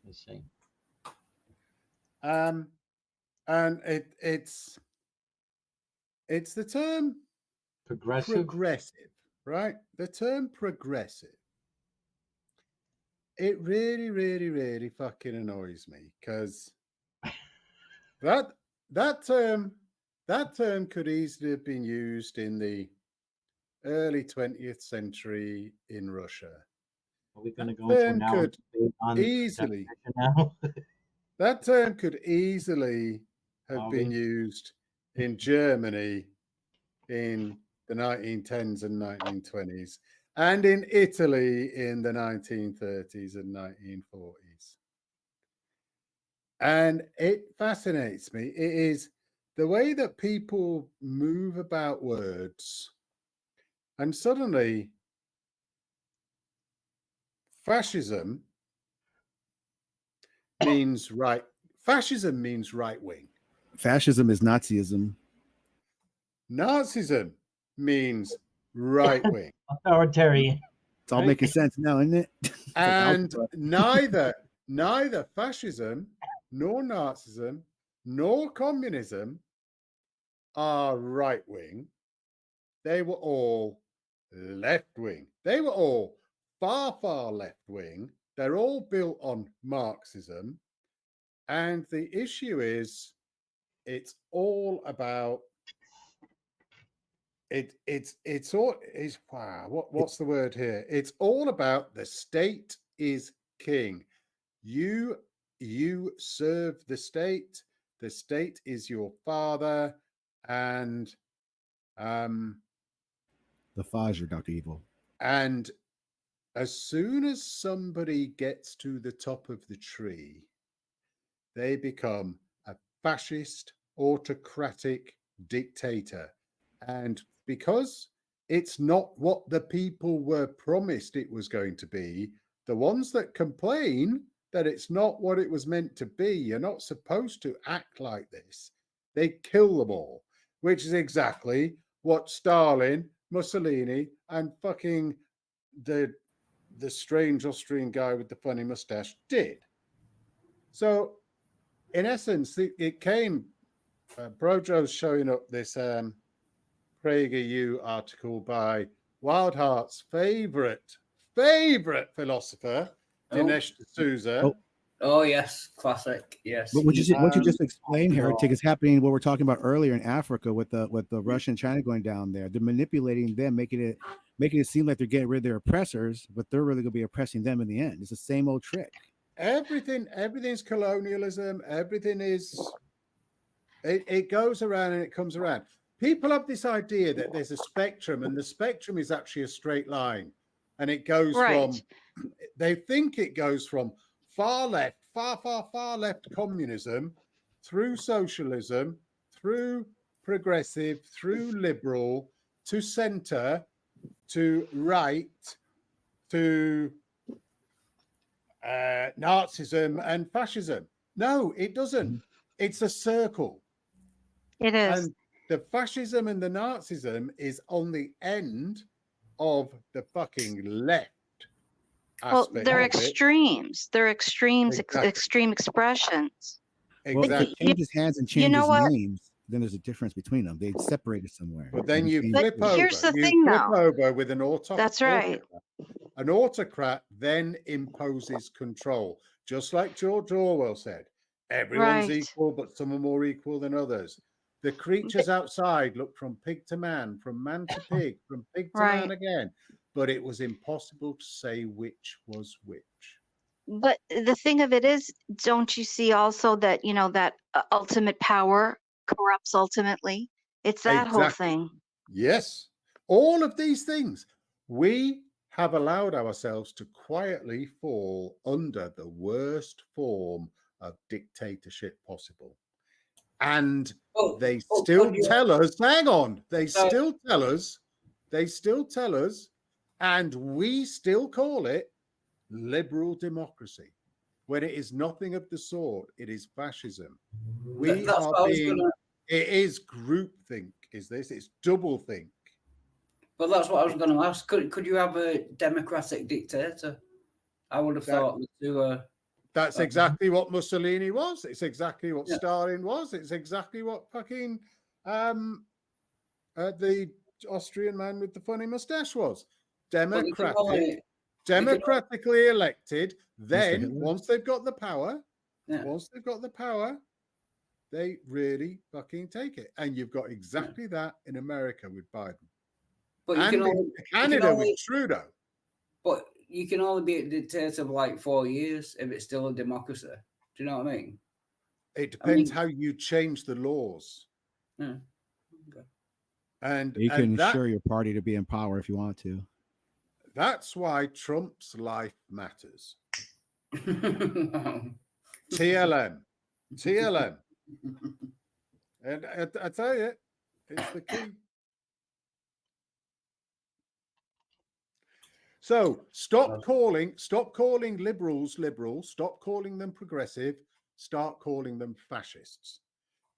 I see. And it's the term progressive, right? The term progressive. It really, really, really fucking annoys me because that term could easily have been used in the early 20th century in Russia. Are we going to go into now easily now? that term could easily have been used in Germany in the 1910s and 1920s, and in Italy in the 1930s and 1940s. And it fascinates me. It is the way that people move about words, and suddenly fascism means right. Fascism means right wing. Fascism is Nazism. Nazism means right wing. Authoritarian. It's all making sense now, isn't it? And neither fascism, nor Nazism, nor communism are right wing. They were all left wing. They were all far, far left wing. They're all built on Marxism. And the issue is, it's all about what's the word here? It's all about the state is king. You serve the state is your father, and the Fajer, Dr. Evil. And as soon as somebody gets to the top of the tree, they become a fascist, autocratic dictator. And because it's not what the people were promised it was going to be, the ones that complain that it's not what it was meant to be, you're not supposed to act like this, they kill them all, which is exactly what Stalin, Mussolini, and fucking the strange Austrian guy with the funny mustache did. So, in essence, it came. BroJo's showing up this PragerU article by Wildheart's favorite philosopher, Dinesh D'Souza. Oh yes, classic. Yes. But would you just explain, Heretic, is happening what we're talking about earlier in Africa with the Russia and China going down there. They're manipulating them, making it seem like they're getting rid of their oppressors, but they're really going to be oppressing them in the end. It's the same old trick. Everything's colonialism. Everything is. It goes around and it comes around. People have this idea that there's a spectrum, and the spectrum is actually a straight line, and it goes from. They think it goes from far left, far left communism, through socialism, through progressive, through liberal, to center, to right, to Nazism and fascism. No, it doesn't. It's a circle. It is. And the fascism and the Nazism is on the end of the fucking left. Well, they're extremes. They're extremes, extreme expressions. Exactly. Well, if it changes hands and changes names, then there's a difference between them. They separated somewhere. But then you flip over. Here's the thing, though. Over with an autocrat. That's right. An autocrat then imposes control, just like George Orwell said. Everyone's equal, but some are more equal than others. The creatures outside look from pig to man, from man to pig, from pig to man again. But it was impossible to say which was which. But the thing of it is, don't you see also that, that ultimate power corrupts ultimately? It's that whole thing. Yes. All of these things. We have allowed ourselves to quietly fall under the worst form of dictatorship possible. And they still tell us, hang on, they still tell us, and we still call it liberal democracy, when it is nothing of the sort. It is fascism. It is groupthink, is this? It's doublethink. But that's what I was going to ask. Could you have a democratic dictator? I would have thought the two are That's exactly what Mussolini was. It's exactly what Yeah. Stalin was. It's exactly what fucking the Austrian man with the funny mustache was. Democratically elected. Then Hitler? once they've got the power, Yeah. they really fucking take it. And you've got exactly that in America with Biden. But you And can in only, Canada with Trudeau. but you can only be a dictator for like 4 years if it's still a democracy. Do you know what I mean? It depends how you change the laws. Yeah. Okay. And You can that, ensure your party to be in power if you want to. that's why Trump's life matters. TLM. And I tell you, it's the key. So stop calling liberals liberals, stop calling them progressive, start calling them fascists.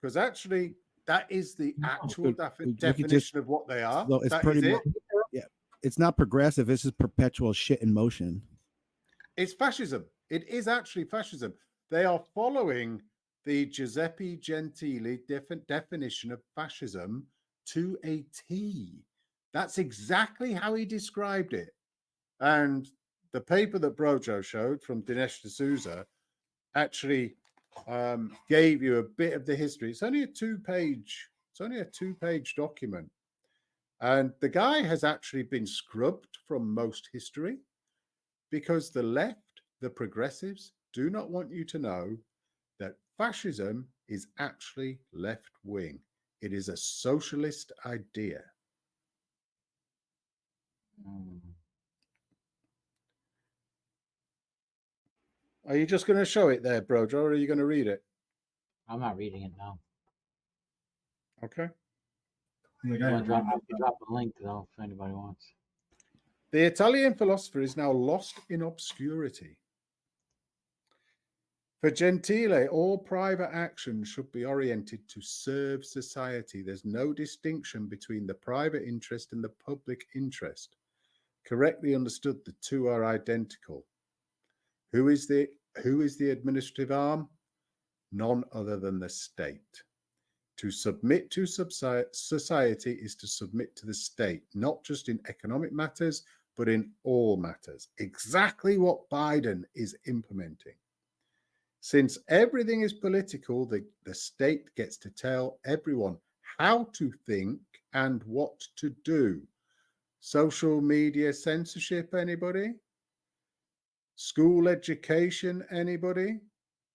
Because actually, that is the actual definition of what they are. So it's That pretty is much, yeah. It's not progressive. This is perpetual shit in motion. It's fascism. It is actually fascism. They are following the Giuseppe Gentile definition of fascism to a T. That's exactly how he described it. And the paper that BroJo showed from Dinesh D'Souza actually gave you a bit of the history. It's only a two-page document. And the guy has actually been scrubbed from most history because the left, the progressives, do not want you to know that fascism is actually left-wing. It is a socialist idea. Are you just going to show it there, BroJo, or are you going to read it? I'm not reading it now. Okay. I can drop a link though if anybody wants. The Italian philosopher is now lost in obscurity. For Gentile, all private action should be oriented to serve society. There's no distinction between the private interest and the public interest. Correctly understood, the two are identical. Who is the administrative arm? None other than the state. To submit to society is to submit to the state, not just in economic matters, but in all matters. Exactly what Biden is implementing. Since everything is political, the state gets to tell everyone how to think and what to do. Social media censorship, anybody? School education, anybody?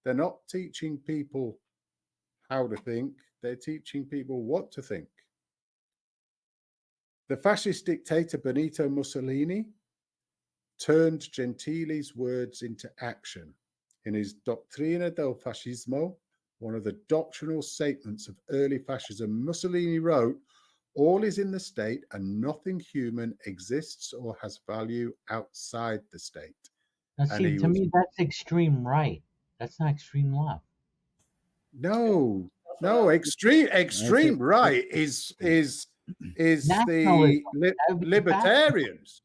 They're not teaching people how to think. They're teaching people what to think. The fascist dictator Benito Mussolini turned Gentile's words into action. In his Doctrina del Fascismo, one of the doctrinal statements of early fascism, Mussolini wrote, "All is in the state and nothing human exists or has value outside the state." Now, see, to me, that's extreme right. That's not extreme left. No, extreme right is the libertarians.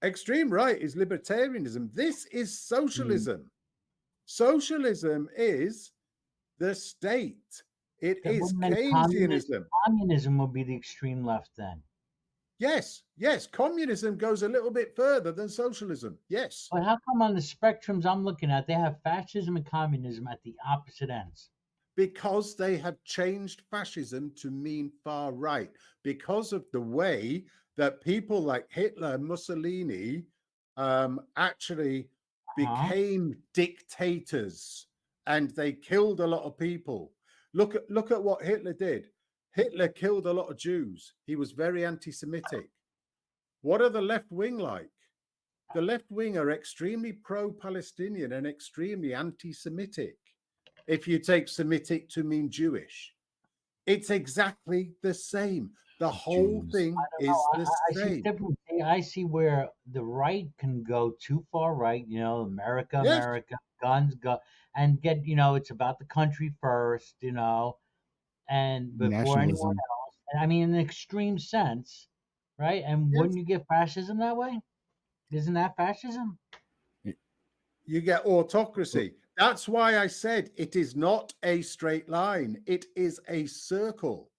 Extreme right is libertarianism. This is socialism. Socialism is the state. It is Keynesianism. Communism would be the extreme left then. Yes. Communism goes a little bit further than socialism. Yes. But how come on the spectrums I'm looking at, they have fascism and communism at the opposite ends? Because they have changed fascism to mean far right. Because of the way that people like Hitler and Mussolini actually became dictators, and they killed a lot of people. Look at what Hitler did. Hitler killed a lot of Jews. He was very anti-Semitic. What are the left wing like? The left wing are extremely pro-Palestinian and extremely anti-Semitic. If you take Semitic to mean Jewish, it's exactly the same. The whole thing is the same. I see where the right can go too far right, America, guns, and get, it's about the country first, and before anyone else. And I mean, in an extreme sense, right? And wouldn't you get fascism that way? Isn't that fascism? you get autocracy. That's why I said it is not a straight line. It is a circle.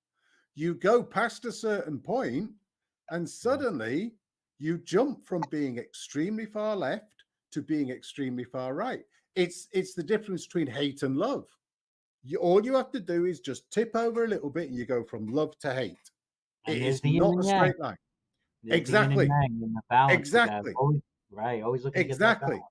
You go past a certain point and suddenly you jump from being extremely far left to being extremely far right. It's the difference between hate and love. All you have to do is just tip over a little bit and you go from love to hate. And It there's is the yin not and a yang. straight line. There's the yin and Exactly. yang and the balance. Exactly. Always, right. Always looking to get that Exactly. balance.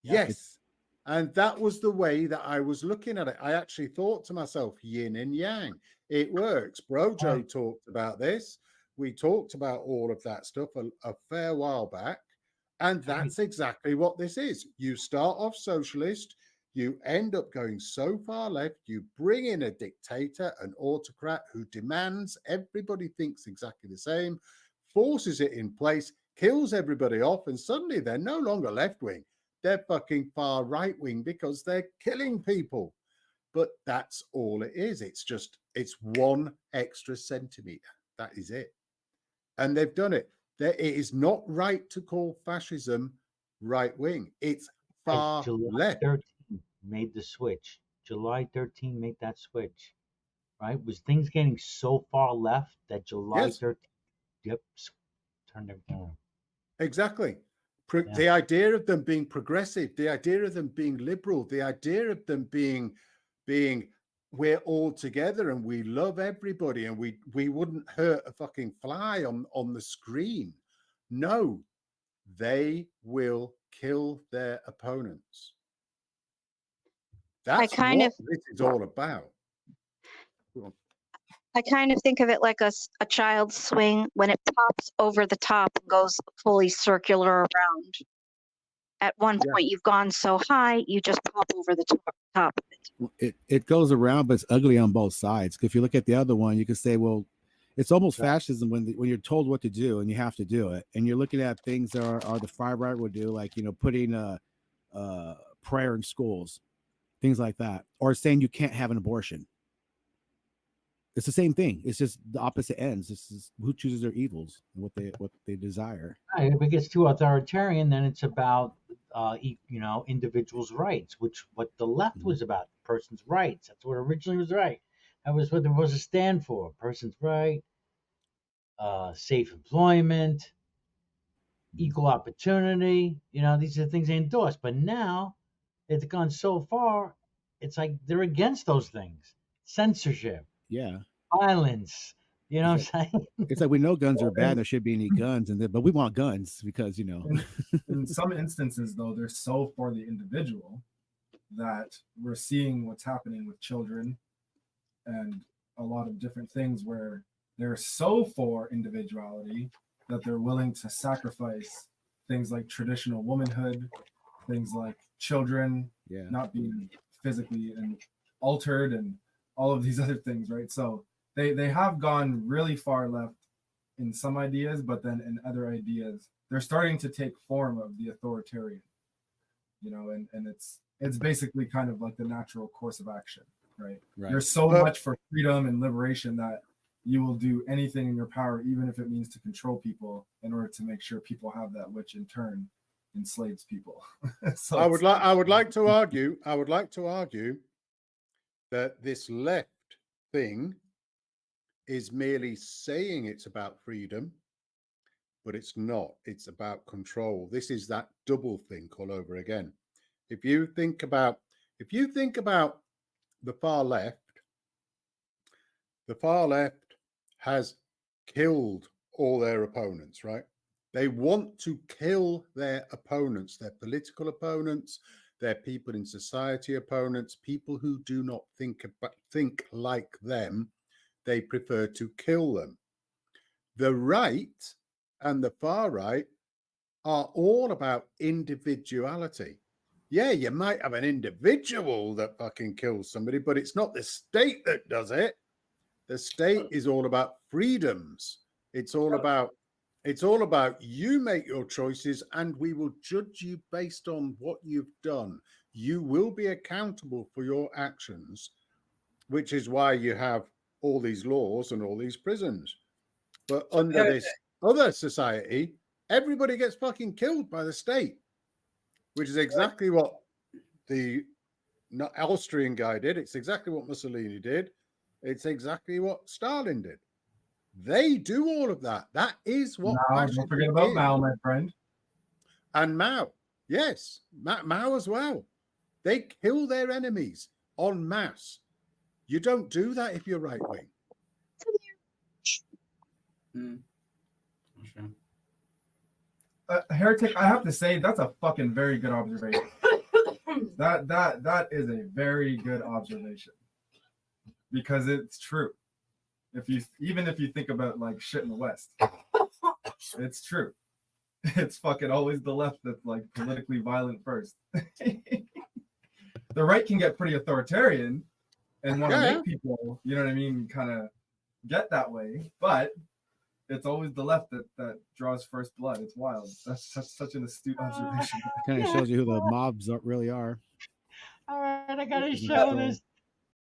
Yep. Yes. And that was the way that I was looking at it. I actually thought to myself, yin and yang. It works. BroJo talked about this. We talked about all of that stuff a fair while back. And that's exactly what this is. You start off socialist, you end up going so far left, you bring in a dictator, an autocrat who demands everybody thinks exactly the same, forces it in place, kills everybody off, and suddenly they're no longer left-wing. They're fucking far right-wing because they're killing people. But that's all it is. It's 1 extra centimeter. That is it. And they've done it. It is not right to call fascism right-wing. It's far July left. 13 made the switch. July 13 made that switch. Right? Was things getting so far left that July 13, yep, turned everything around. Exactly. The idea of them being progressive, the idea of them being liberal, the idea of them being we're all together and we love everybody and we wouldn't hurt a fucking fly on the screen. No, they will kill their opponents. That's what this is all about. I kind of think of it like a child's swing when it pops over the top and goes fully circular around. At one point, you've gone so high, you just pop over the top of it. It goes around, but it's ugly on both sides. If you look at the other one, you can say, well, it's almost fascism when you're told what to do and you have to do it. And you're looking at things that are the far right would do, like, putting prayer in schools, things like that, or saying you can't have an abortion. It's the same thing. It's just the opposite ends. This is who chooses their evils and what they desire. Right. If it gets too authoritarian, then it's about individuals' rights, which what the left was about, person's rights. That's what originally was right. That was what there was to stand for: person's right, safe employment, equal opportunity. These are the things they endorsed. But now it's gone so far, it's like they're against those things. Censorship. Yeah. Violence. You know what I'm saying? It's like we know guns are bad. There should be any guns, but we want guns because In some instances, though, they're so for the individual that we're seeing what's happening with children and a lot of different things where they're so for individuality that they're willing to sacrifice things like traditional womanhood, things like children not being physically and altered, and all of these other things, right? So they have gone really far left in some ideas, but then in other ideas, they're starting to take form of the authoritarian, and it's basically kind of like the natural course of action, right? You're so much for freedom and liberation that you will do anything in your power, even if it means to control people in order to make sure people have that, which in turn enslaves people. So I would like to argue that this left thing is merely saying it's about freedom, but it's not. It's about control. This is that double think all over again. If you think about the far left has killed all their opponents, right? They want to kill their opponents, their political opponents, their people in society opponents, people who do not think like them. They prefer to kill them. The right and the far right are all about individuality. Yeah, you might have an individual that fucking kills somebody, but it's not the state that does it. The state is all about freedoms. It's all about you make your choices and we will judge you based on what you've done. You will be accountable for your actions, which is why you have all these laws and all these prisons. But under this other society, everybody gets fucking killed by the state, which is exactly what the Austrian guy did. It's exactly what Mussolini did. It's exactly what Stalin did. They do all of that. That is what fascism don't forget about is. Mao, my friend. And Mao, yes, Mao as well. They kill their enemies en masse. You don't do that if you're right wing. Heretic, I have to say that's a fucking very good observation. That is a very good observation, because it's true. Even if you think about like shit in the West, it's true. It's fucking always the left that's like politically violent first. The right can get pretty authoritarian and want to make people, you know what I mean, kind of get that way, but it's always the left that draws first blood. It's wild. That's such an astute observation. Kind of shows you who the mobs really are. All right, I gotta show this.